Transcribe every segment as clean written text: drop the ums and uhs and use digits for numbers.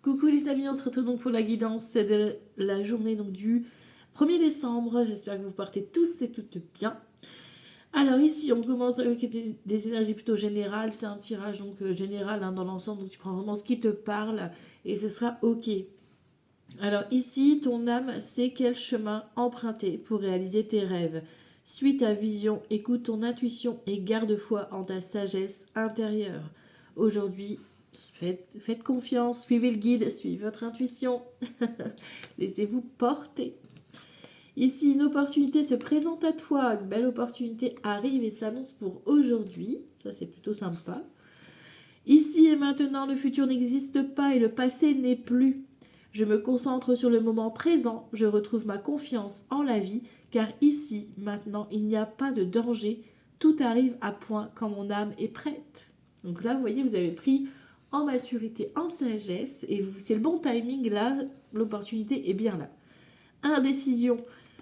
Coucou les amis, on se retrouve donc pour la guidance de la journée donc du 1er décembre. J'espère que vous partez tous et toutes bien. Alors ici, on commence avec des énergies plutôt générales. C'est un tirage donc général dans l'ensemble, donc tu prends vraiment ce qui te parle et ce sera ok. Alors ici, ton âme sait quel chemin emprunter pour réaliser tes rêves. Suis ta vision, écoute ton intuition et garde foi en ta sagesse intérieure. Aujourd'hui, faites confiance, suivez le guide, suivez votre intuition. Laissez-vous porter. Ici, une opportunité se présente à toi, une belle opportunité arrive et s'annonce pour aujourd'hui. Ça, c'est plutôt sympa. Ici et maintenant, le futur n'existe pas et le passé n'est plus. Je me concentre sur le moment présent, je retrouve ma confiance en la vie, car ici, maintenant, il n'y a pas de danger. Tout arrive à point quand mon âme est prête. Donc là, vous voyez, vous avez pris en maturité, en sagesse, et c'est le bon timing, là, l'opportunité est bien là. Indécision.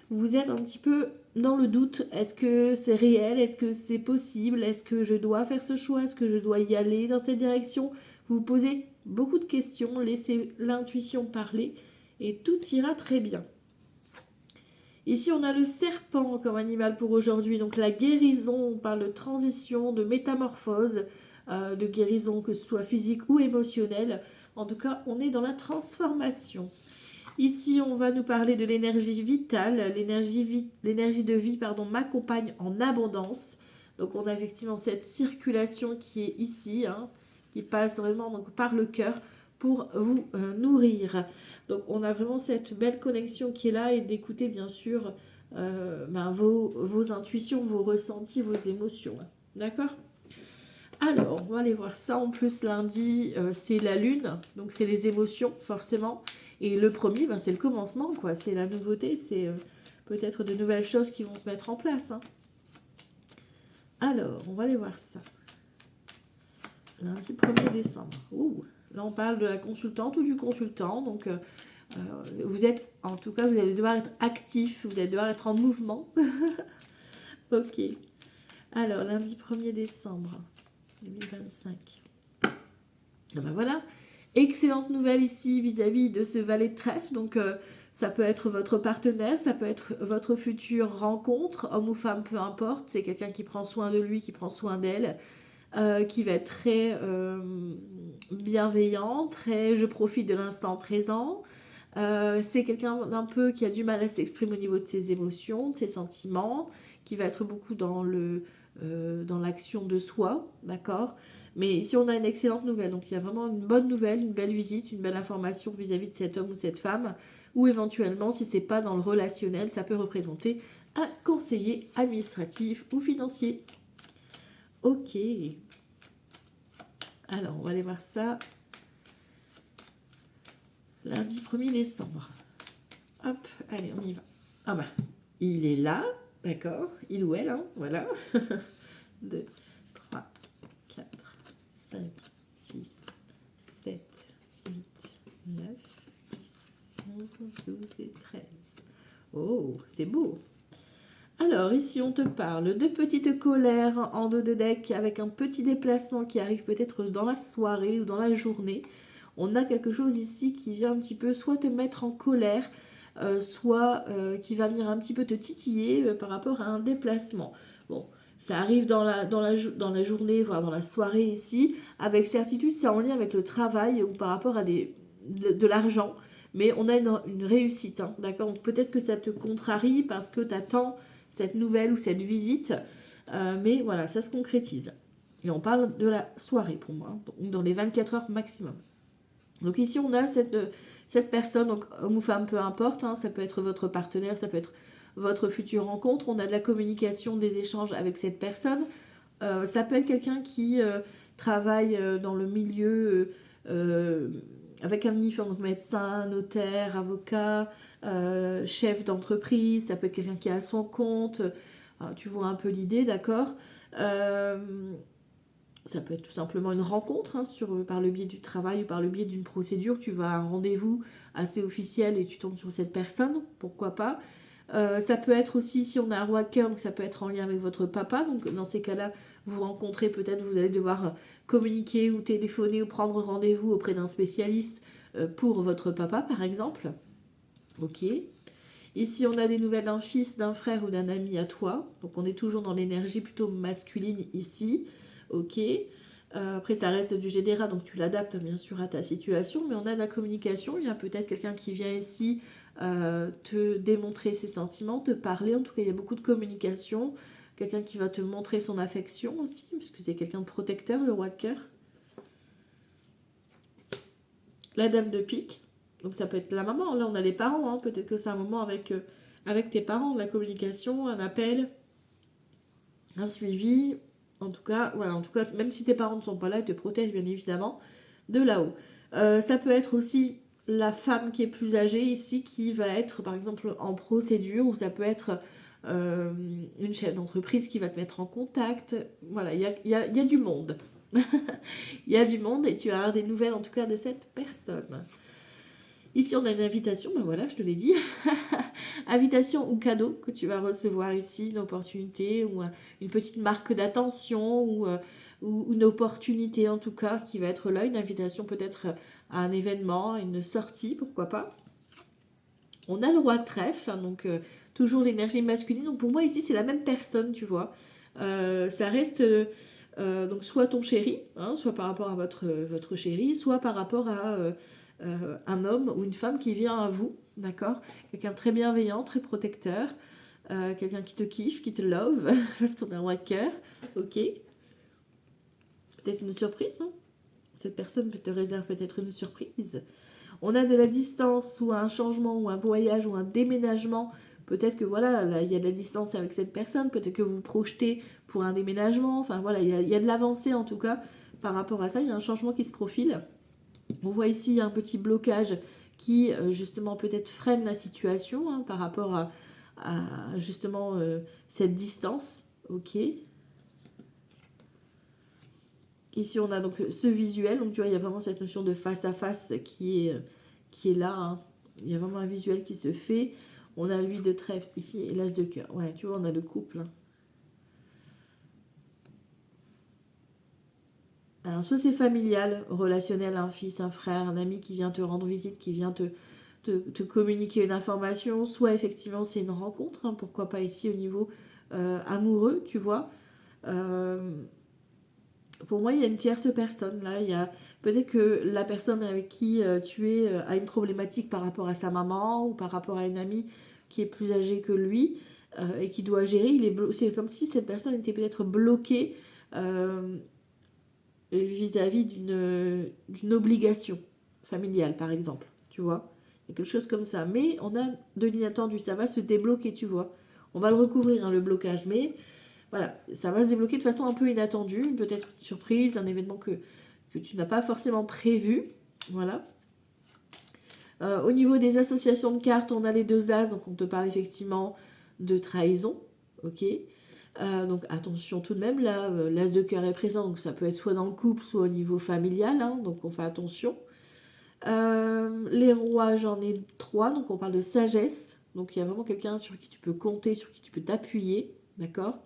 Vous êtes un petit peu dans le doute. Est-ce que c'est réel? Est-ce que c'est possible? Est-ce que je dois faire ce choix? Est-ce que je dois y aller dans cette direction? Vous vous posez beaucoup de questions, laissez l'intuition parler et tout ira très bien. Ici, on a le serpent comme animal pour aujourd'hui. Donc la guérison, on parle de transition, de métamorphose, de guérison, que ce soit physique ou émotionnelle. En tout cas, on est dans la transformation. Ici, on va nous parler de l'énergie vitale. L'énergie de vie m'accompagne en abondance. Donc, on a effectivement cette circulation qui est ici, qui passe vraiment donc, par le cœur pour vous nourrir. Donc, on a vraiment cette belle connexion qui est là et d'écouter, bien sûr, vos intuitions, vos ressentis, vos émotions. D'accord ? Alors, on va aller voir ça. En plus, lundi, c'est la lune. Donc, c'est les émotions, forcément. Et le premier, c'est le commencement, quoi. C'est la nouveauté. C'est peut-être de nouvelles choses qui vont se mettre en place. Alors, on va aller voir ça. Lundi 1er décembre. Ouh, là, on parle de la consultante ou du consultant. Donc, vous êtes, en tout cas, vous allez devoir être actif. Vous allez devoir être en mouvement. Ok. Alors, lundi 1er décembre 2025. Ah ben voilà, excellente nouvelle ici vis-à-vis de ce valet de trèfle. Donc ça peut être votre partenaire, ça peut être votre future rencontre, homme ou femme, peu importe. C'est quelqu'un qui prend soin de lui, qui prend soin d'elle, qui va être très bienveillant, très je profite de l'instant présent. C'est quelqu'un d'un peu qui a du mal à s'exprimer au niveau de ses émotions, de ses sentiments, qui va être beaucoup dans l'action de soi, d'accord? Mais ici, on a une excellente nouvelle. Donc, il y a vraiment une bonne nouvelle, une belle visite, une belle information vis-à-vis de cet homme ou cette femme. Ou éventuellement, si ce n'est pas dans le relationnel, ça peut représenter un conseiller administratif ou financier. Ok. Alors, on va aller voir ça. Lundi 1er décembre. Hop, allez, on y va. Ah bah, il est là, d'accord? Il ou elle, voilà. 2, 3, 4, 5, 6, 7, 8, 9, 10, 11, 12 et 13. Oh, c'est beau. Alors, ici, on te parle de petites colères en dos de deck avec un petit déplacement qui arrive peut-être dans la soirée ou dans la journée. On a quelque chose ici qui vient un petit peu soit te mettre en colère, soit qui va venir un petit peu te titiller par rapport à un déplacement. Bon, ça arrive dans la journée, voire dans la soirée ici. Avec certitude, c'est en lien avec le travail ou par rapport à de l'argent. Mais on a une réussite, d'accord? Donc peut-être que ça te contrarie parce que tu attends cette nouvelle ou cette visite. Mais voilà, ça se concrétise. Et on parle de la soirée pour moi, donc dans les 24 heures maximum. Donc ici, on a cette personne, donc homme ou femme, peu importe, ça peut être votre partenaire, ça peut être votre future rencontre. On a de la communication, des échanges avec cette personne. Ça peut être quelqu'un qui travaille dans le milieu avec un uniforme, donc médecin, notaire, avocat, chef d'entreprise. Ça peut être quelqu'un qui a son compte. Tu vois un peu l'idée, d'accord? Ça peut être tout simplement une rencontre par le biais du travail ou par le biais d'une procédure. Tu vas à un rendez-vous assez officiel et tu tombes sur cette personne, pourquoi pas. Ça peut être aussi, si on a un roi de cœur, donc ça peut être en lien avec votre papa. Donc dans ces cas-là, vous rencontrer, peut-être vous allez devoir communiquer ou téléphoner ou prendre rendez-vous auprès d'un spécialiste pour votre papa par exemple. Ok. Ici on a des nouvelles d'un fils, d'un frère ou d'un ami à toi. Donc on est toujours dans l'énergie plutôt masculine ici. Ok. Après ça reste du général, donc tu l'adaptes bien sûr à ta situation, mais on a de la communication. Il y a peut-être quelqu'un qui vient ici te démontrer ses sentiments, te parler. En tout cas il y a beaucoup de communication. Quelqu'un qui va te montrer son affection aussi, puisque c'est quelqu'un de protecteur, le roi de cœur. La dame de pique, donc ça peut être la maman, là on a les parents, hein. Peut-être que c'est un moment avec tes parents, de la communication, un appel, un suivi. En tout cas, voilà, en tout cas, même si tes parents ne sont pas là, ils te protègent bien évidemment de là-haut. Ça peut être aussi la femme qui est plus âgée ici, qui va être par exemple en procédure, ou ça peut être une chef d'entreprise qui va te mettre en contact. Voilà, il y a du monde. Il y a du monde et tu as des nouvelles en tout cas de cette personne. Ici on a une invitation, ben voilà, je te l'ai dit. Invitation ou cadeau que tu vas recevoir ici, une opportunité ou une petite marque d'attention ou une opportunité en tout cas qui va être là, une invitation peut-être à un événement, à une sortie, pourquoi pas. On a le roi de trèfle, hein, donc toujours l'énergie masculine. Donc pour moi ici c'est la même personne, tu vois. Ça reste donc soit ton chéri, hein, soit par rapport à votre chéri, soit par rapport à un homme ou une femme qui vient à vous, d'accord. Quelqu'un de très bienveillant, très protecteur, quelqu'un qui te kiffe, qui te love, parce qu'on a un roi de cœur, ok. Peut-être une surprise, hein. Cette personne te réserve peut-être une surprise. On a de la distance ou un changement ou un voyage ou un déménagement. Peut-être que voilà, là, il y a de la distance avec cette personne. Peut-être que vous vous projetez pour un déménagement. Enfin voilà, il y a de l'avancée en tout cas par rapport à ça. Il y a un changement qui se profile. On voit ici il y a un petit blocage qui justement peut-être freine la situation hein, par rapport à justement cette distance. Ok. Ici, on a donc ce visuel. Donc, tu vois, il y a vraiment cette notion de face à face qui est là. Hein. Il y a vraiment un visuel qui se fait. On a l'huile de trèfle ici et l'as de cœur. Ouais, tu vois, on a le couple. Hein. Alors, soit c'est familial, relationnel, un fils, un frère, un ami qui vient te rendre visite, qui vient te communiquer une information. Soit, effectivement, c'est une rencontre. Hein, pourquoi pas ici au niveau amoureux, tu vois. Pour moi, il y a une tierce personne là. Il y a peut-être que la personne avec qui tu es a une problématique par rapport à sa maman ou par rapport à une amie qui est plus âgée que lui et qui doit gérer. C'est comme si cette personne était peut-être bloquée vis-à-vis d'une obligation familiale, par exemple. Tu vois, il y a quelque chose comme ça. Mais on a de l'inattendu. Ça va se débloquer, tu vois. On va le recouvrir, hein, le blocage, mais voilà, ça va se débloquer de façon un peu inattendue, peut-être une surprise, un événement que tu n'as pas forcément prévu. Voilà. Au niveau des associations de cartes, on a les deux as, donc on te parle effectivement de trahison. Ok. Donc attention tout de même, là, l'as de cœur est présent, donc ça peut être soit dans le couple, soit au niveau familial, hein, donc on fait attention. Les rois, j'en ai 3, donc on parle de sagesse. Donc il y a vraiment quelqu'un sur qui tu peux compter, sur qui tu peux t'appuyer, d'accord.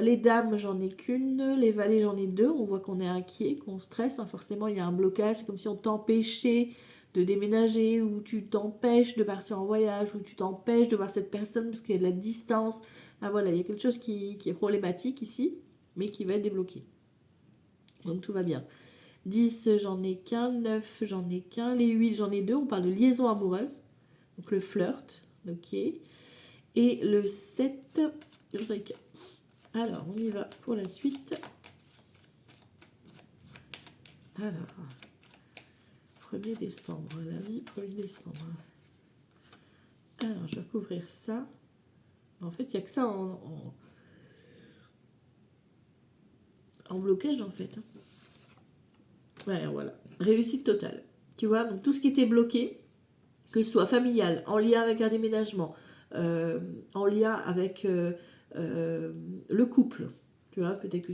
Les dames, j'en ai qu'une. Les valets, j'en ai 2. On voit qu'on est inquiet, qu'on stresse. Hein. Forcément, il y a un blocage. C'est comme si on t'empêchait de déménager, ou tu t'empêches de partir en voyage, ou tu t'empêches de voir cette personne parce qu'il y a de la distance. Ah, voilà, il y a quelque chose qui est problématique ici, mais qui va être débloqué. Donc tout va bien. 10, j'en ai qu'un. 9, j'en ai qu'un. Les 8, j'en ai 2. On parle de liaison amoureuse. Donc le flirt. Ok. Et le 7, j'en ai qu'un. Alors, on y va pour la suite. Alors, 1er décembre, lundi 1er décembre. Alors, je vais recouvrir ça. En fait, il n'y a que ça en blocage, en fait. Ouais, voilà. Réussite totale. Tu vois, donc tout ce qui était bloqué, que ce soit familial, en lien avec un déménagement, en lien avec le couple. Tu vois, peut-être que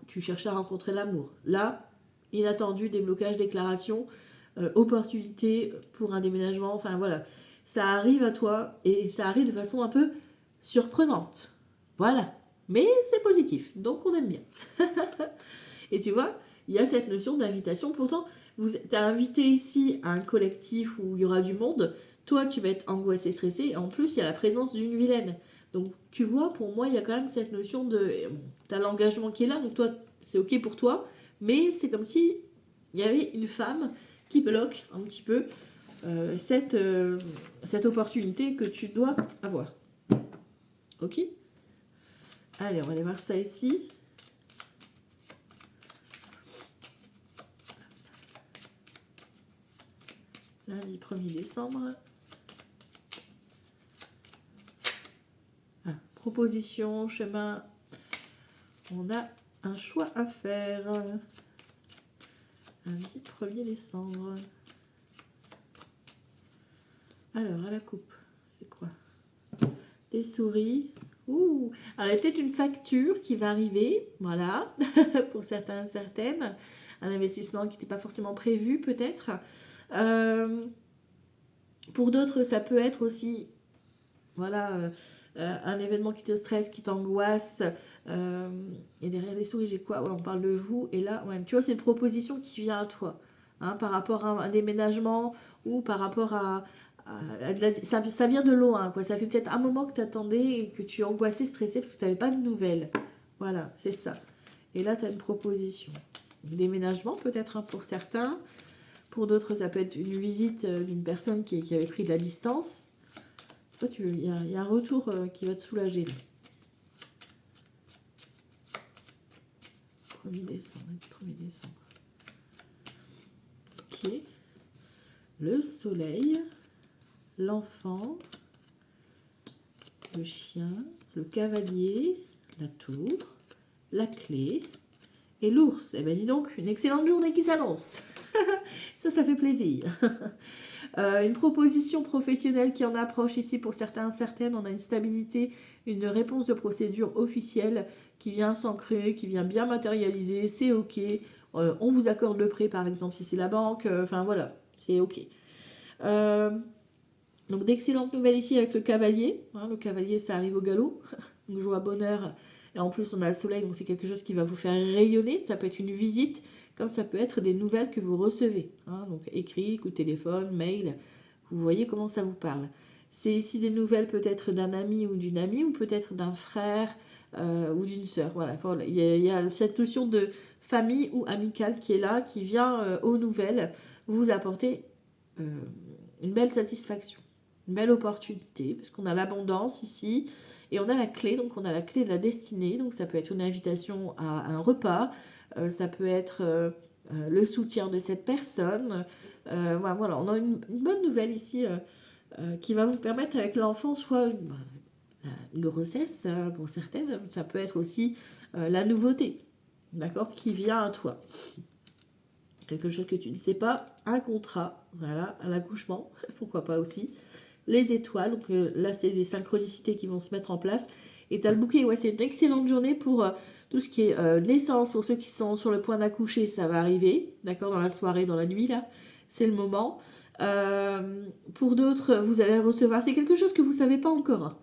tu cherches à rencontrer l'amour. Là, inattendu, déblocage, déclaration, opportunité pour un déménagement. Enfin voilà, ça arrive à toi et ça arrive de façon un peu surprenante. Voilà. Mais c'est positif, donc on aime bien. Et tu vois, il y a cette notion d'invitation. Pourtant, tu as invité ici à un collectif où il y aura du monde. Toi, tu vas être angoissé, stressé. Et en plus, il y a la présence d'une vilaine. Donc, tu vois, pour moi, il y a quand même cette notion de... Bon, tu as l'engagement qui est là, donc toi, c'est OK pour toi. Mais c'est comme si il y avait une femme qui bloque un petit peu cette opportunité que tu dois avoir. OK? Allez, on va aller voir ça ici. Lundi 1er décembre. Ah, proposition, chemin. On a un choix à faire. Lundi 1er décembre. Alors, à la coupe, c'est quoi? Les souris. Ouh. Alors, il y a peut-être une facture qui va arriver. Voilà. Pour certains, certaines. Un investissement qui n'était pas forcément prévu, peut-être. Pour d'autres, ça peut être aussi... Voilà... un événement qui te stresse, qui t'angoisse, et derrière les souris, j'ai quoi? Ouais, on parle de vous, et là, ouais, tu vois, c'est une proposition qui vient à toi, hein, par rapport à un déménagement, ou par rapport ça vient de loin, quoi. Ça fait peut-être un moment que tu attendais, et que tu es angoissé, stressé, parce que tu n'avais pas de nouvelles. Voilà, c'est ça. Et là, tu as une proposition. Déménagement, peut-être, hein, pour certains. Pour d'autres, ça peut être une visite d'une personne qui avait pris de la distance. Toi, il y a un retour qui va te soulager. 1er décembre. 1er décembre. Ok. Le soleil, l'enfant, le chien, le cavalier, la tour, la clé et l'ours. Eh bien, dis donc, une excellente journée qui s'annonce. Ça fait plaisir. Une proposition professionnelle qui en approche ici pour certains, certaines. On a une stabilité, une réponse de procédure officielle qui vient s'ancrer, qui vient bien matérialiser. C'est OK. On vous accorde le prêt, par exemple, si c'est la banque. Enfin, voilà, c'est OK. Donc, d'excellentes nouvelles ici avec le cavalier. Hein, le cavalier, ça arrive au galop. Donc, joie, bonheur. Et en plus, on a le soleil, donc c'est quelque chose qui va vous faire rayonner. Ça peut être une visite, comme ça peut être des nouvelles que vous recevez. Hein, donc, écrit, coup de téléphone, mail. Vous voyez comment ça vous parle. C'est ici des nouvelles peut-être d'un ami ou d'une amie, ou peut-être d'un frère ou d'une sœur. Voilà, il y a cette notion de famille ou amicale qui est là, qui vient aux nouvelles vous apporter une belle satisfaction, une belle opportunité, parce qu'on a l'abondance ici, et on a la clé, donc on a la clé de la destinée, donc ça peut être une invitation à un repas, ça peut être le soutien de cette personne. Voilà, on a une bonne nouvelle ici qui va vous permettre avec l'enfant, soit une grossesse pour certaines, ça peut être aussi la nouveauté, d'accord, qui vient à toi. Quelque chose que tu ne sais pas, un contrat, voilà, à l'accouchement, pourquoi pas aussi. Les étoiles, donc là c'est les synchronicités qui vont se mettre en place. Et tu as le bouquet, ouais, c'est une excellente journée pour tout ce qui est naissance, pour ceux qui sont sur le point d'accoucher, ça va arriver, d'accord, dans la soirée, dans la nuit, là, c'est le moment. Pour d'autres, vous allez recevoir, c'est quelque chose que vous ne savez pas encore, hein.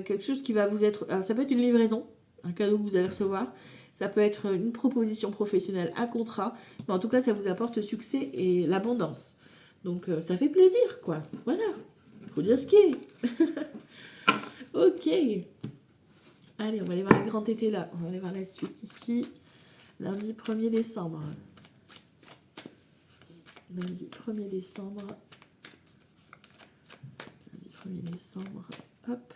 Quelque chose qui va vous être, alors, ça peut être une livraison, un cadeau que vous allez recevoir, ça peut être une proposition professionnelle, un contrat, mais en tout cas, ça vous apporte le succès et l'abondance. Donc, ça fait plaisir, quoi. Voilà. Faut dire ce qui est. Ok. Allez, on va aller voir les grands tétés là. On va aller voir la suite ici. Lundi 1er décembre. Lundi 1er décembre. Lundi 1er décembre. Hop.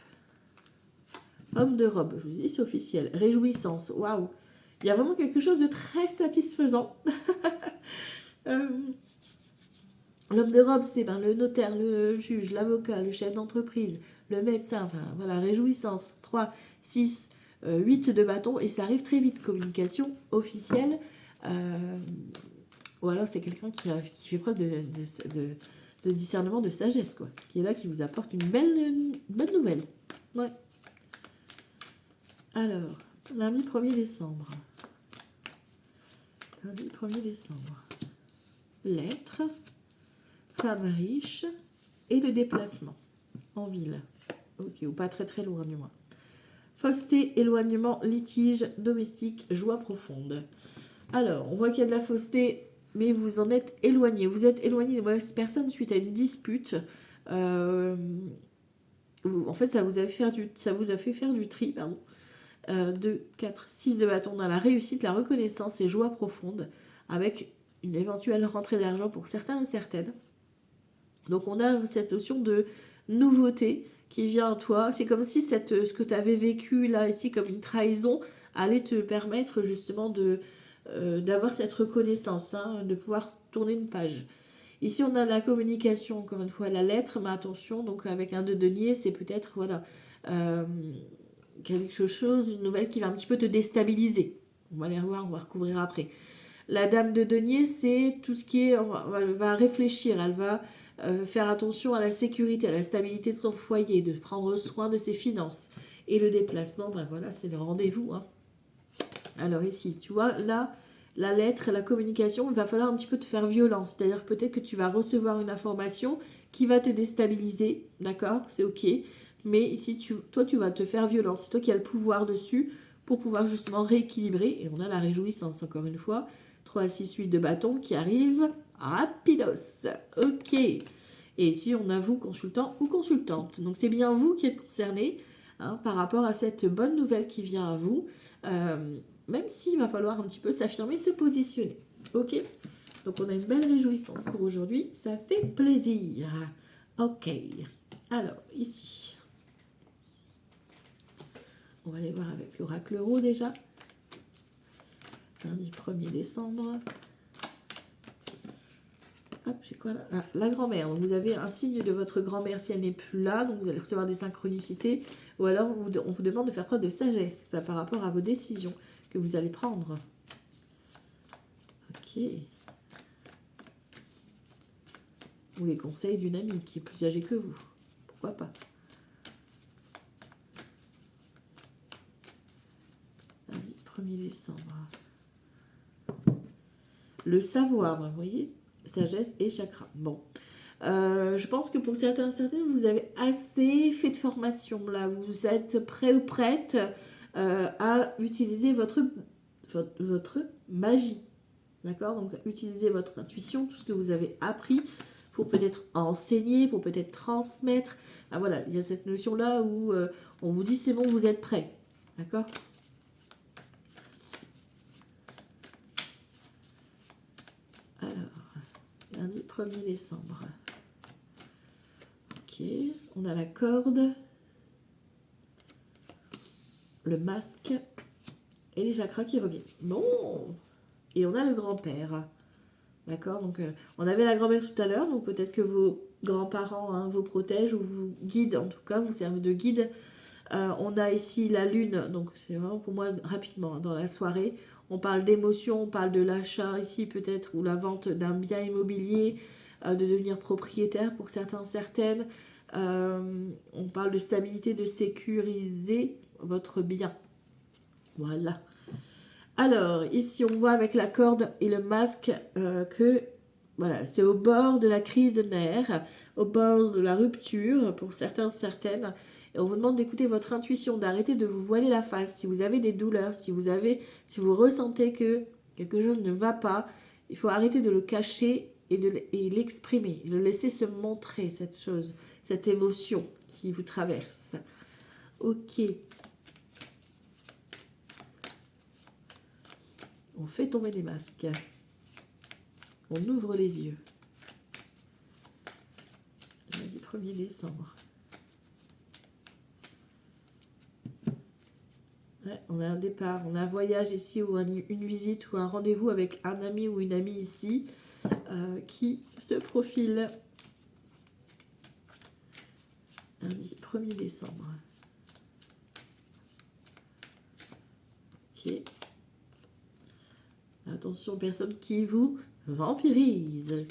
Homme de robe. Je vous dis, c'est officiel. Réjouissance. Waouh. Il y a vraiment quelque chose de très satisfaisant. L'homme de robe, c'est le notaire, le juge, l'avocat, le chef d'entreprise, le médecin, enfin voilà, réjouissance. 3, 6, 8 de bâton, et ça arrive très vite. Communication officielle. Ou alors c'est quelqu'un qui fait preuve de discernement, de sagesse, quoi. Qui est là, qui vous apporte une bonne nouvelle. Ouais. Alors, lundi 1er décembre. Lundi 1er décembre. Lettre. Femme riche et le déplacement en ville. Ok, ou pas très très loin du moins. Fausseté, éloignement, litige, domestique, joie profonde. Alors, on voit qu'il y a de la fausseté, mais vous en êtes éloigné. Vous êtes éloigné de mauvaise personne suite à une dispute. En fait, ça vous a fait faire du tri, pardon. 2, 4, 6 de bâton dans la réussite, la reconnaissance et joie profonde, avec une éventuelle rentrée d'argent pour certains et certaines. Donc on a cette notion de nouveauté qui vient à toi. C'est comme si ce que tu avais vécu là, ici, comme une trahison, allait te permettre justement d'avoir cette reconnaissance, hein, de pouvoir tourner une page. Ici, on a la communication, encore une fois, la lettre, mais attention, donc avec un 2 de denier, c'est peut-être, voilà, quelque chose, une nouvelle qui va un petit peu te déstabiliser. On va les revoir, on va recouvrir après. La dame de denier, c'est tout ce qui est, elle va réfléchir, elle va faire attention à la sécurité, à la stabilité de son foyer, de prendre soin de ses finances. Et le déplacement, ben voilà, c'est le rendez-vous, hein. Alors ici, tu vois, là, la lettre, la communication, il va falloir un petit peu te faire violence. C'est-à-dire peut-être que tu vas recevoir une information qui va te déstabiliser, d'accord? C'est ok. Mais ici, toi, tu vas te faire violence. C'est toi qui as le pouvoir dessus pour pouvoir justement rééquilibrer. Et on a la réjouissance, encore une fois. 3, 6, 8 de bâton qui arrive. Rapidos. Ok. Et ici, on a vous, consultant ou consultante. Donc, c'est bien vous qui êtes concerné, hein, par rapport à cette bonne nouvelle qui vient à vous. Même s'il va falloir un petit peu s'affirmer, se positionner. Ok? Donc, on a une belle réjouissance pour aujourd'hui. Ça fait plaisir. Ok. Alors, ici, on va aller voir avec l'oracle euro déjà. Lundi 1er décembre. Hop, j'ai quoi là? Ah, la grand-mère. Donc, vous avez un signe de votre grand-mère si elle n'est plus là. Donc, vous allez recevoir des synchronicités. Ou alors, on vous demande de faire preuve de sagesse. Ça par rapport à vos décisions que vous allez prendre. Ok. Ou les conseils d'une amie qui est plus âgée que vous. Pourquoi pas? Lundi 1er décembre. Le savoir, vous voyez? Sagesse et chakra. Bon. Je pense que pour certains, certaines, vous avez assez fait de formation là. Vous êtes prêt ou prête à utiliser votre magie. D'accord? Donc, utilisez votre intuition, tout ce que vous avez appris pour peut-être enseigner, pour peut-être transmettre. Ah, voilà, il y a cette notion-là où on vous dit c'est bon, vous êtes prêt. D'accord? Alors, lundi 1er décembre. Ok, on a la corde, le masque et les chakras qui reviennent. Bon! Et on a le grand-père. D'accord? Donc, on avait la grand-mère tout à l'heure, donc peut-être que vos grands-parents, hein, vous protègent ou vous guident, en tout cas, vous servent de guide. On a ici la lune, donc c'est vraiment pour moi rapidement, hein, dans la soirée. On parle d'émotion, on parle de l'achat ici peut-être, ou la vente d'un bien immobilier, de devenir propriétaire pour certains, certaines. On parle de stabilité, de sécuriser votre bien. Voilà. Alors, ici, on voit avec la corde et le masque que voilà, c'est au bord de la crise mère, au bord de la rupture pour certains, certaines. Et on vous demande d'écouter votre intuition, d'arrêter de vous voiler la face. Si vous avez des douleurs, si vous ressentez que quelque chose ne va pas, il faut arrêter de le cacher et l'exprimer, le laisser se montrer, cette chose, cette émotion qui vous traverse. Ok. On fait tomber les masques. On ouvre les yeux. Lundi 1er décembre. Ouais, on a un départ, on a un voyage ici ou une visite ou un rendez-vous avec un ami ou une amie ici qui se profile. Lundi 1er décembre. Ok. Attention, personne qui vous vampirise.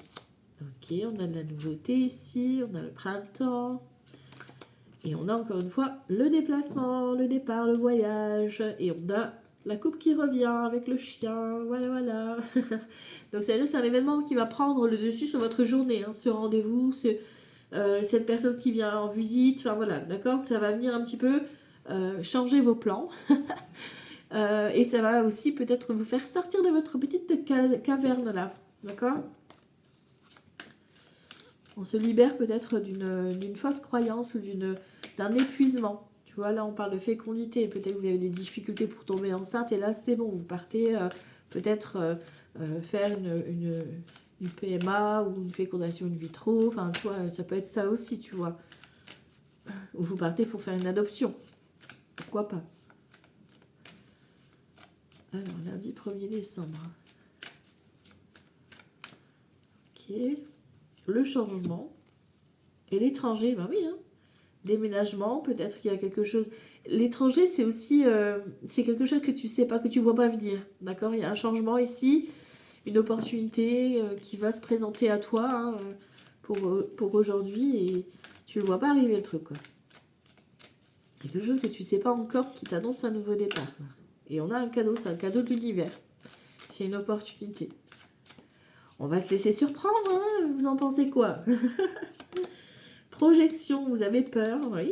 Ok, on a de la nouveauté ici, on a le printemps. Et on a encore une fois le déplacement, le départ, le voyage. Et on a la coupe qui revient avec le chien. Voilà, voilà. Donc c'est un événement qui va prendre le dessus sur votre journée. Hein, ce rendez-vous, cette personne qui vient en visite. Enfin voilà, d'accord? Ça va venir un petit peu changer vos plans. Et ça va aussi peut-être vous faire sortir de votre petite caverne là. D'accord? On se libère peut-être d'une fausse croyance ou d'un épuisement. Tu vois, là on parle de fécondité. Peut-être que vous avez des difficultés pour tomber enceinte et là c'est bon, vous partez peut-être faire une PMA ou une fécondation in vitro. Enfin, tu vois, ça peut être ça aussi, tu vois. Ou vous partez pour faire une adoption. Pourquoi pas? Alors, lundi 1er décembre. Ok. Le changement. Et l'étranger, ben oui, hein. Déménagement, peut-être qu'il y a quelque chose. L'étranger, c'est aussi c'est quelque chose que tu sais pas, que tu vois pas venir. D'accord? Il y a un changement ici, une opportunité qui va se présenter à toi hein, pour aujourd'hui et tu le vois pas arriver le truc. Quoi. Quelque chose que tu sais pas encore qui t'annonce un nouveau départ. Quoi. Et on a un cadeau, c'est un cadeau de l'univers. C'est une opportunité. On va se laisser surprendre, hein, vous en pensez quoi? Projection, vous avez peur, oui.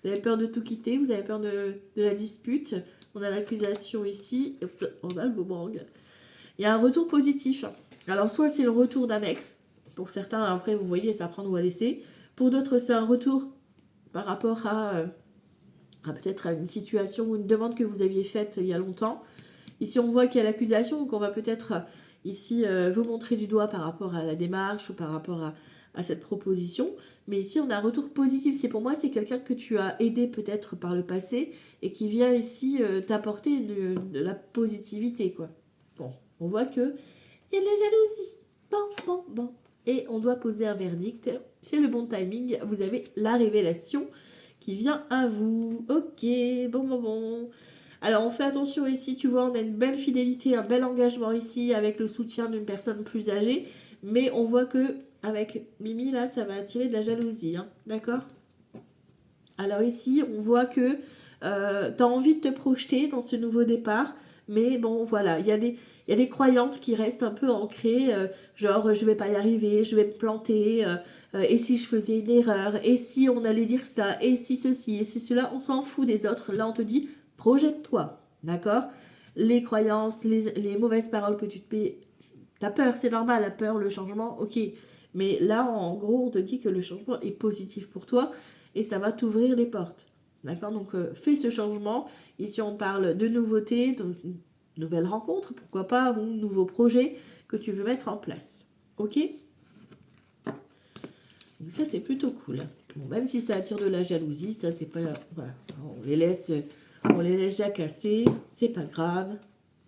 Vous avez peur de tout quitter, vous avez peur de la dispute. On a l'accusation ici, on a le boomerang. Il y a un retour positif. Alors, soit c'est le retour d'un ex. Pour certains, après, vous voyez, ça prend ou à laisser. Pour d'autres, c'est un retour par rapport à peut-être à une situation ou une demande que vous aviez faite il y a longtemps. Ici, on voit qu'il y a l'accusation, donc on va peut-être ici vous montrer du doigt par rapport à la démarche ou par rapport à cette proposition. Mais ici, on a un retour positif. C'est pour moi, c'est quelqu'un que tu as aidé peut-être par le passé et qui vient ici t'apporter de la positivité, quoi. Bon, on voit que il y a de la jalousie. Bon. Et on doit poser un verdict. C'est le bon timing. Vous avez la révélation qui vient à vous. Ok, bon. Alors, on fait attention ici, tu vois, on a une belle fidélité, un bel engagement ici avec le soutien d'une personne plus âgée. Mais on voit que avec Mimi, là, ça va attirer de la jalousie. Hein, d'accord? Alors ici, on voit que tu as envie de te projeter dans ce nouveau départ. Mais bon, voilà, il y a des croyances qui restent un peu ancrées. Genre, je vais pas y arriver, je vais me planter. Et si je faisais une erreur? Et si on allait dire ça? Et si ceci? Et si cela? On s'en fout des autres. Là, on te dit... Projette-toi, d'accord? Les croyances, les mauvaises paroles que tu te payes. La peur, c'est normal, la peur, le changement, ok. Mais là, en gros, on te dit que le changement est positif pour toi et ça va t'ouvrir les portes. D'accord? Donc, fais ce changement. Ici, on parle de nouveautés, de nouvelles rencontres, pourquoi pas, ou nouveaux projets que tu veux mettre en place. Ok? Donc ça, c'est plutôt cool. Bon, même si ça attire de la jalousie, ça, c'est pas... Voilà, on les laisse jacasser, c'est pas grave.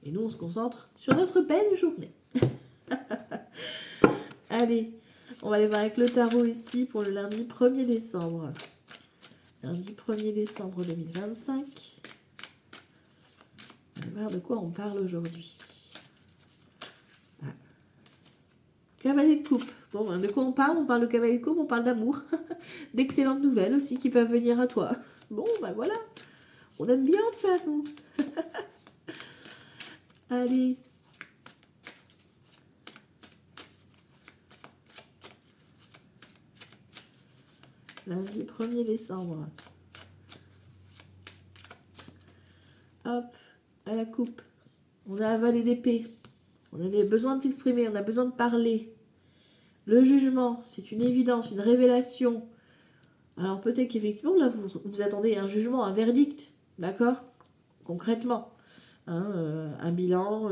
Et nous, on se concentre sur notre belle journée. Allez, on va aller voir avec le tarot ici pour le lundi 1er décembre. Lundi 1er décembre 2025. On va voir de quoi on parle aujourd'hui. Ah. Cavalier de coupe. Bon, de quoi on parle? On parle de cavalier de coupe, on parle d'amour. D'excellentes nouvelles aussi qui peuvent venir à toi. Bon, ben voilà. On aime bien ça, nous. Allez. Lundi 1er décembre. Hop, à la coupe. On a avalé d'épée. On a besoin de s'exprimer, on a besoin de parler. Le jugement, c'est une évidence, une révélation. Alors peut-être qu'effectivement, là, vous attendez un jugement, un verdict, d'accord? Concrètement. Hein, un bilan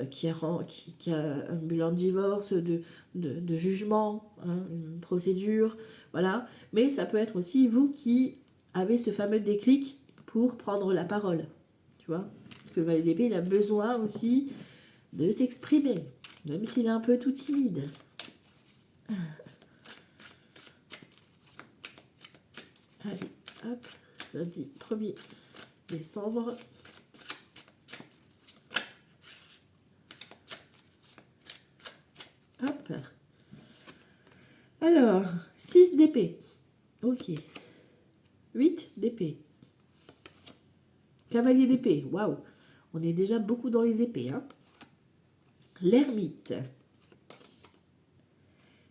qui a un bilan de divorce, de jugement, hein, une procédure, voilà. Mais ça peut être aussi vous qui avez ce fameux déclic pour prendre la parole, tu vois. Parce que le valet d'épée, il a besoin aussi de s'exprimer, même s'il est un peu tout timide. Allez, hop, lundi 1er décembre. Hop. Alors, 6 d'épée. Ok. 8 d'épée. Cavalier d'épée. Waouh. On est déjà beaucoup dans les épées. Hein. L'ermite.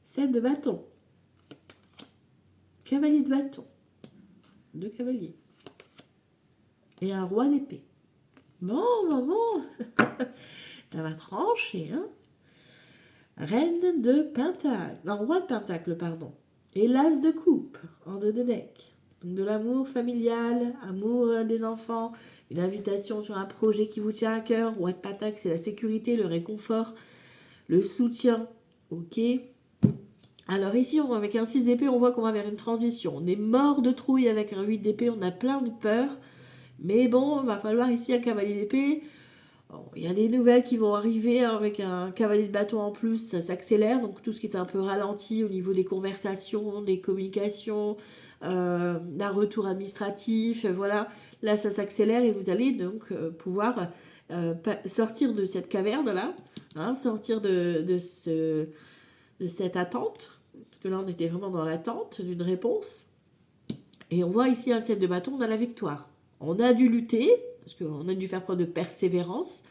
7 de bâton. Cavalier de bâton. 2 cavaliers. et un roi d'épée. Bon, ça va trancher, hein. Reine de pentacle, non, roi de pentacle, pardon. Et l'as de coupe, en dos de deck. Donc de l'amour familial, amour des enfants, une invitation sur un projet qui vous tient à cœur. Roi de pentacle, c'est la sécurité, le réconfort, le soutien. Ok. Alors ici, avec un 6 d'épée, on voit qu'on va vers une transition. On est mort de trouille avec un 8 d'épée, on a plein de peur. Mais bon, il va falloir ici un cavalier d'épée. Il y a des nouvelles qui vont arriver avec un cavalier de bâton en plus, ça s'accélère. Donc tout ce qui est un peu ralenti au niveau des conversations, des communications, d'un retour administratif, voilà. Là, ça s'accélère et vous allez donc pouvoir sortir de cette caverne-là, hein, sortir de cette attente. Parce que là, on était vraiment dans l'attente d'une réponse. Et on voit ici un 7 de bâton, on a la victoire. On a dû lutter, parce qu'on a dû faire preuve de persévérance.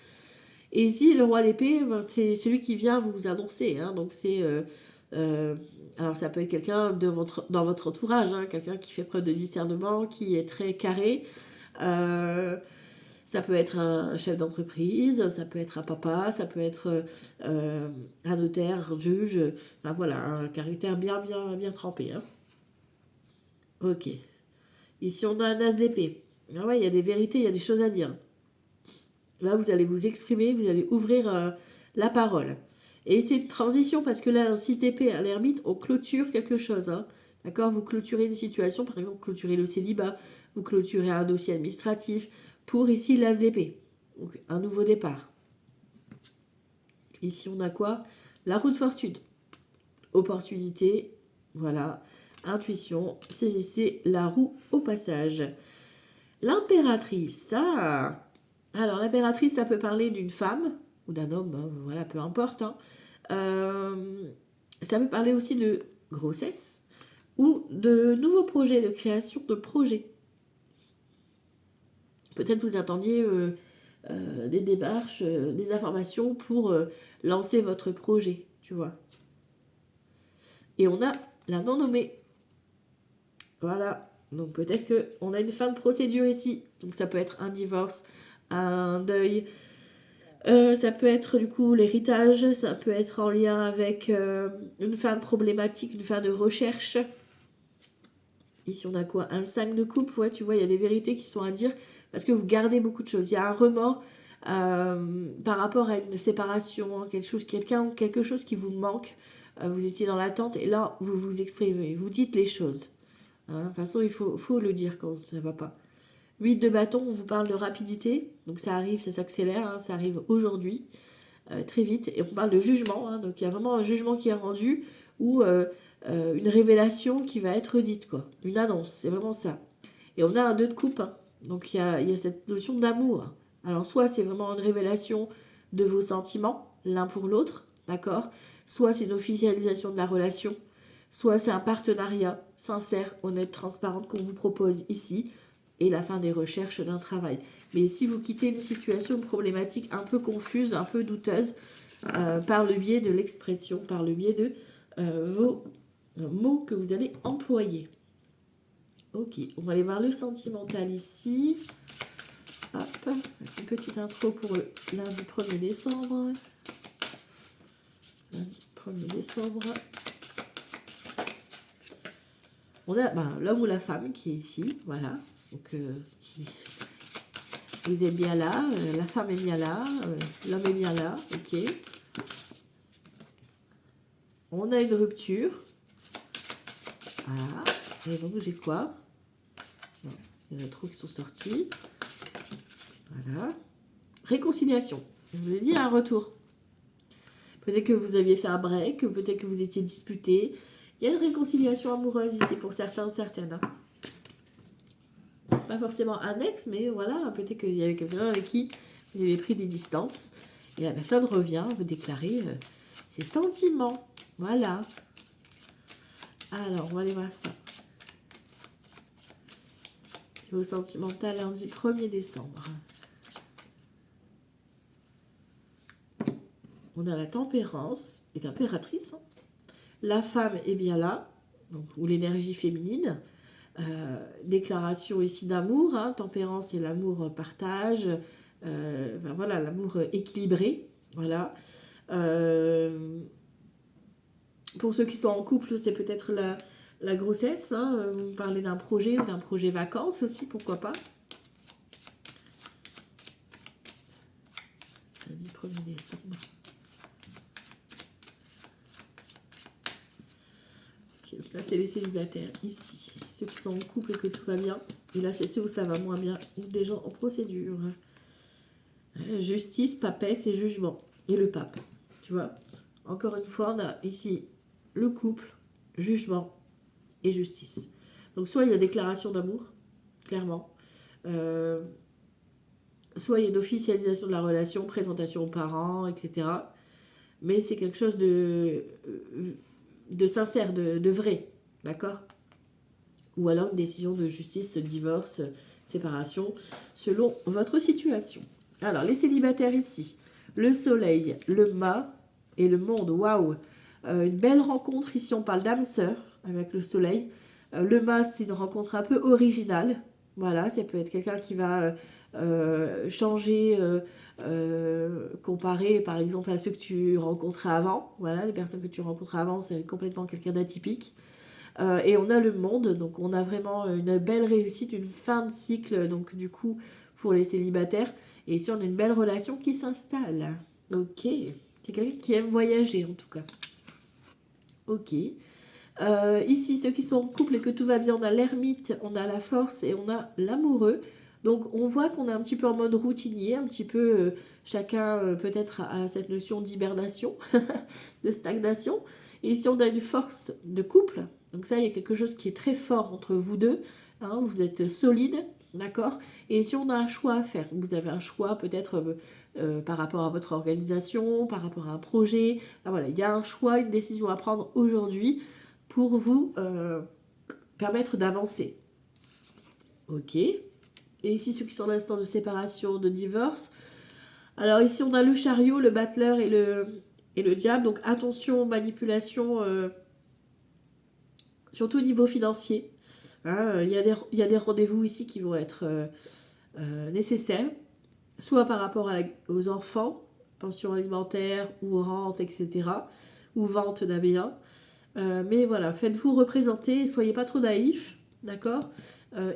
Et ici, le roi d'épée, c'est celui qui vient vous annoncer. Hein, donc c'est... alors ça peut être quelqu'un dans votre entourage, hein, quelqu'un qui fait preuve de discernement, qui est très carré. Ça peut être un chef d'entreprise, ça peut être un papa, ça peut être un notaire, un juge. Enfin voilà, un caractère bien trempé. Hein. Ok. Ici, on a un as d'épée. Ah ouais, il y a des vérités, il y a des choses à dire. Là, vous allez vous exprimer, vous allez ouvrir la parole. Et c'est une transition parce que là, un 6 d'épée à l'ermite, on clôture quelque chose. Hein. D'accord. Vous clôturez des situations, par exemple, clôturez le célibat, vous clôturez un dossier administratif pour ici l'as d'épée. Donc, un nouveau départ. Ici, on a quoi? La roue de fortune. Opportunité, voilà. Intuition, saisissez la roue au passage. L'impératrice, ça... Alors, l'impératrice, ça peut parler d'une femme ou d'un homme, hein, voilà, peu importe. Hein. Ça peut parler aussi de grossesse ou de nouveaux projets, de création de projets. Peut-être vous attendiez des démarches, des informations pour lancer votre projet, tu vois. Et on a la non-nommée. Voilà. Donc peut-être qu'on a une fin de procédure ici. Donc ça peut être un divorce, un deuil. Ça peut être du coup l'héritage. Ça peut être en lien avec une fin de problématique, une fin de recherche. Ici on a quoi? Un 5 de coupe. Ouais, tu vois, il y a des vérités qui sont à dire. Parce que vous gardez beaucoup de choses. Il y a un remords par rapport à une séparation. Quelque chose qui vous manque. Vous étiez dans l'attente. Et là, vous vous exprimez. Vous dites les choses. Hein, de toute façon, il faut le dire quand ça ne va pas. 8 de bâton, on vous parle de rapidité. Donc ça arrive, ça s'accélère, hein, ça arrive aujourd'hui, très vite. Et on parle de jugement. Hein, donc il y a vraiment un jugement qui est rendu ou une révélation qui va être dite, quoi. Une annonce, c'est vraiment ça. Et on a un 2 de coupe. Hein, donc il y a cette notion d'amour. Alors soit c'est vraiment une révélation de vos sentiments, l'un pour l'autre, d'accord? Soit c'est une officialisation de la relation. Soit c'est un partenariat sincère, honnête, transparent qu'on vous propose ici et la fin des recherches d'un travail. Mais si vous quittez une situation, une problématique un peu confuse, un peu douteuse, par le biais de l'expression, par le biais de vos mots que vous allez employer. Ok, on va aller voir le sentimental ici. Hop, une petite intro pour le lundi 1er décembre. Lundi 1er décembre. On a l'homme ou la femme qui est ici, voilà. Donc, vous êtes bien là, la femme est bien là, l'homme est bien là, ok. On a une rupture. Voilà. Et donc, j'ai quoi? Non, il y en a trop qui sont sortis. Voilà. Réconciliation. Je vous ai dit un retour. Peut-être que vous aviez fait un break, peut-être que vous étiez disputés. Il y a une réconciliation amoureuse ici pour certains, certaines. Hein. Pas forcément un ex, mais voilà, peut-être qu'il y avait quelqu'un avec qui vous avez pris des distances. Et la personne revient, vous déclarez ses sentiments. Voilà. Alors, on va aller voir ça. Niveau sentimental, lundi 1er décembre. On a la tempérance et l'impératrice. Hein. La femme est bien là, donc, ou l'énergie féminine. Déclaration ici d'amour, hein, tempérance et l'amour partage, ben voilà, l'amour équilibré, voilà. Pour ceux qui sont en couple, c'est peut-être la grossesse, hein, vous parlez d'un projet ou d'un projet vacances aussi, pourquoi pas. Lundi 1er décembre. Okay, donc là, c'est les célibataires, ici. Ceux qui sont en couple et que tout va bien. Et là, c'est ceux où ça va moins bien, ou des gens en procédure. Justice, papesse et jugement. Et le pape, tu vois. Encore une fois, on a ici le couple, jugement et justice. Donc, soit il y a déclaration d'amour, clairement. Soit il y a une officialisation de la relation, présentation aux parents, etc. Mais c'est quelque chose de sincère, de vrai, d'accord? Ou alors une décision de justice, divorce, séparation, selon votre situation. Alors, les célibataires ici, le soleil, le mât et le monde, waouh! Une belle rencontre, ici on parle d'âme sœur avec le soleil. Le mât, c'est une rencontre un peu originale. Voilà, ça peut être quelqu'un qui va changer, comparé par exemple à ceux que tu rencontrais avant. Voilà, les personnes que tu rencontrais avant, c'est complètement quelqu'un d'atypique. Et on a le monde, donc on a vraiment une belle réussite, une fin de cycle, donc du coup, pour les célibataires. Et ici, on a une belle relation qui s'installe. Ok, c'est quelqu'un qui aime voyager en tout cas. Ok. Ici, ceux qui sont en couple et que tout va bien, on a l'ermite, on a la force et on a l'amoureux. Donc on voit qu'on est un petit peu en mode routinier, un petit peu chacun peut-être a cette notion d'hibernation, de stagnation. Et ici on a une force de couple, donc ça il y a quelque chose qui est très fort entre vous deux, hein, vous êtes solide, d'accord. Et ici on a un choix à faire, vous avez un choix peut-être par rapport à votre organisation, par rapport à un projet, ah, voilà, il y a un choix, une décision à prendre aujourd'hui pour vous permettre d'avancer. Ok. Et ici, ceux qui sont en instant de séparation, de divorce. Alors ici, on a le chariot, le battleur et le diable. Donc attention, manipulation, surtout au niveau financier. Hein, il y a des rendez-vous ici qui vont être nécessaires, soit par rapport aux enfants, pension alimentaire ou rente, etc. Ou vente d'un bien. Mais voilà, faites-vous représenter, soyez pas trop naïfs, d'accord.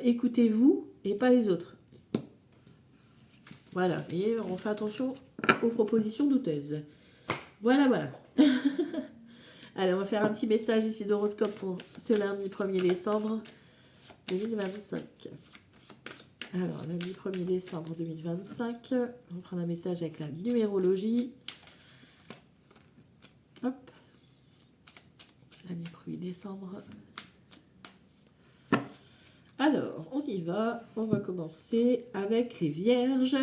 Écoutez-vous et pas les autres. Voilà, et on fait attention aux propositions douteuses. Voilà, voilà. Allez, on va faire un petit message ici d'horoscope pour ce lundi 1er décembre 2025. Alors, lundi 1er décembre 2025, on va prendre un message avec la numérologie. Hop. Lundi 1er décembre. Alors, on y va. On va commencer avec les vierges.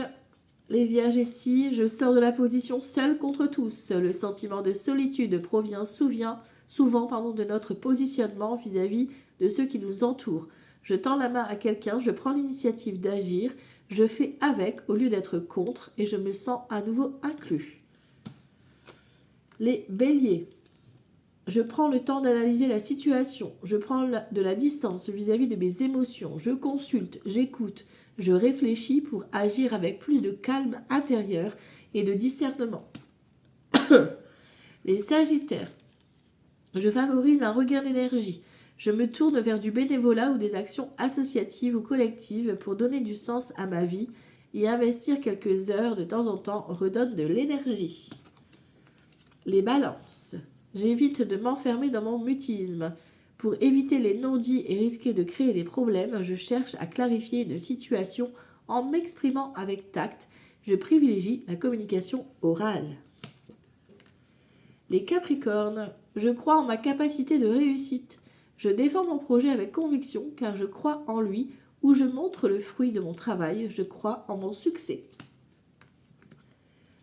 Les vierges ici, je sors de la position seule contre tous. Le sentiment de solitude provient souvent de notre positionnement vis-à-vis de ceux qui nous entourent. Je tends la main à quelqu'un, je prends l'initiative d'agir, je fais avec au lieu d'être contre et je me sens à nouveau inclus. Les béliers. Je prends le temps d'analyser la situation, je prends de la distance vis-à-vis de mes émotions, je consulte, j'écoute, je réfléchis pour agir avec plus de calme intérieur et de discernement. Les sagittaires. Je favorise un regain d'énergie. Je me tourne vers du bénévolat ou des actions associatives ou collectives pour donner du sens à ma vie et investir quelques heures de temps en temps redonne de l'énergie. Les balances. J'évite de m'enfermer dans mon mutisme. Pour éviter les non-dits et risquer de créer des problèmes, je cherche à clarifier une situation en m'exprimant avec tact. Je privilégie la communication orale. Les capricornes. Je crois en ma capacité de réussite. Je défends mon projet avec conviction car je crois en lui ou je montre le fruit de mon travail. Je crois en mon succès.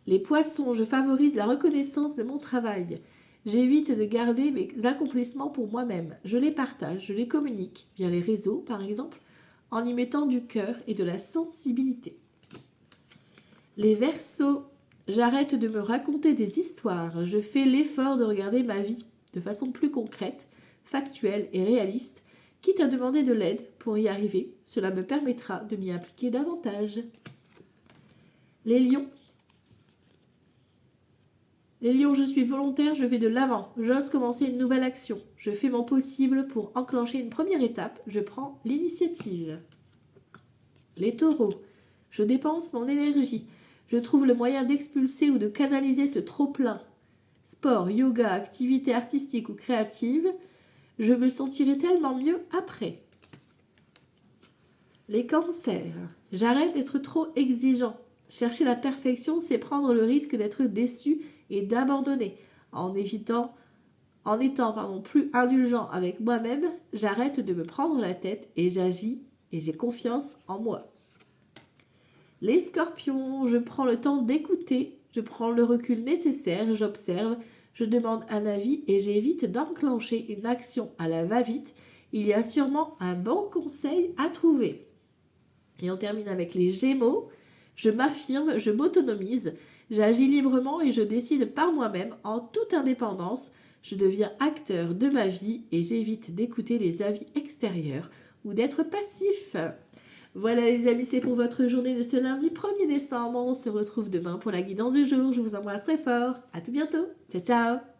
Les poissons. Je favorise la reconnaissance de mon travail. J'évite de garder mes accomplissements pour moi-même. Je les partage, je les communique via les réseaux, par exemple, en y mettant du cœur et de la sensibilité. Les Verseaux, j'arrête de me raconter des histoires. Je fais l'effort de regarder ma vie de façon plus concrète, factuelle et réaliste. quitte à demander de l'aide pour y arriver. Cela me permettra de m'y impliquer davantage. Les lions. Les lions, je suis volontaire, je vais de l'avant. J'ose commencer une nouvelle action. Je fais mon possible pour enclencher une première étape. Je prends l'initiative. Les taureaux. Je dépense mon énergie. Je trouve le moyen d'expulser ou de canaliser ce trop-plein. Sport, yoga, activité artistique ou créative. Je me sentirai tellement mieux après. Les cancers. J'arrête d'être trop exigeant. Chercher la perfection, c'est prendre le risque d'être déçu et d'abandonner. En étant plus indulgent avec moi-même, j'arrête de me prendre la tête et j'agis et j'ai confiance en moi. Les scorpions, je prends le temps d'écouter, je prends le recul nécessaire, j'observe, je demande un avis et j'évite d'enclencher une action à la va-vite. Il y a sûrement un bon conseil à trouver. Et on termine avec les gémeaux. Je m'affirme, je m'autonomise, j'agis librement et je décide par moi-même en toute indépendance. Je deviens acteur de ma vie et j'évite d'écouter les avis extérieurs ou d'être passif. Voilà les amis, c'est pour votre journée de ce lundi 1er décembre. On se retrouve demain pour la guidance du jour. Je vous embrasse très fort. À tout bientôt. Ciao, ciao.